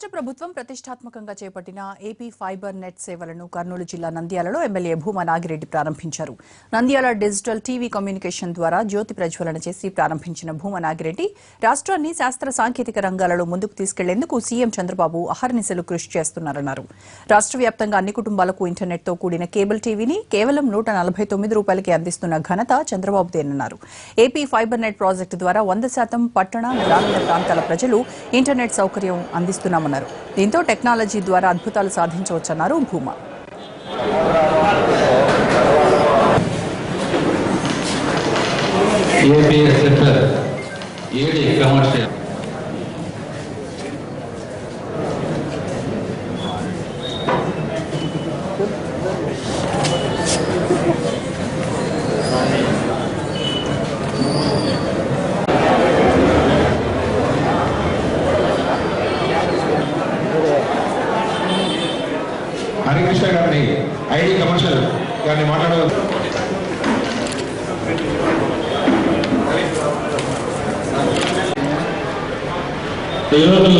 రాష్ట్ర ప్రభుత్వం ప్రతిష్టాత్మకంగా చేపట్టిన ఏపీ ఫైబర్ నెట్ సేవలను కర్నూలు జిల్లా నంద్యాలలో ఎమ్మెల్యే భూమా నాగిరెడ్డి ప్రారంభించారు. నంద్యాల డిజిటల్ టీవీ కమ్యూనికేషన్ ద్వారా జ్యోతి ప్రజ్వలన చేసి ప్రారంభించిన భూమా నాగిరెడ్డి రాష్ట్రాన్ని శాస్త్ర సాంకేతిక రంగాలలో ముందుకు తీసుకెళ్లేందుకు సీఎం చంద్రబాబు అహర్నిశలు కృషి చేస్తున్నారన్నారు. రాష్ట్ర వ్యాప్తంగా అన్ని కుటుంబాలకు ఇంటర్నెట్తో కూడిన కేబుల్ టీవీని కేవలం ₹149కే అందిస్తున్న ఘనత చంద్రబాబుదేనన్నారు. ఏపీ ఫైబర్ నెట్ ప్రాజెక్టు ద్వారా 100% పట్టణ గ్రామీణ ప్రాంతాల ప్రజలు ఇంటర్నెట్ సౌకర్యం అందిస్తున్నామన్నారు. దీంతో టెక్నాలజీ ద్వారా అద్భుతాలు సాధించవచ్చన్నారు భూమా. హరికృష్ణ గారిని ఐడి కమర్షియల్ గారిని మాట్లాడవచ్చు. ఈరోజు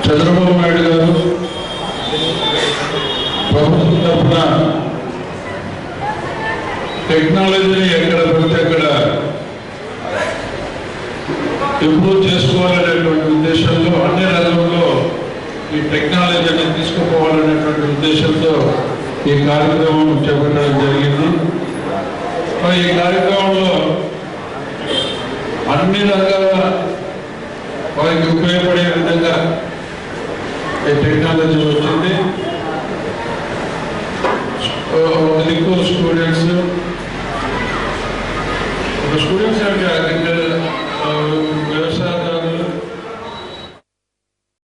చంద్రబాబు నాయుడు గారు ప్రభుత్వం తరఫున టెక్నాలజీని ఎక్కడ పడితే అక్కడ ఇంప్రూవ్ చేసుకోవాలనేటువంటి ఉద్దేశంలో అన్ని రంగంలో ఈ టెక్నాలజీని తీసుకుపోవాలనేటువంటి ఉద్దేశంతో ఈ కార్యక్రమం చేపట్టడం జరిగింది. ఈ కార్యక్రమంలో అన్ని రంగాల వారికి ఉపయోగపడే విధంగా ఈ టెక్నాలజీ వచ్చింది.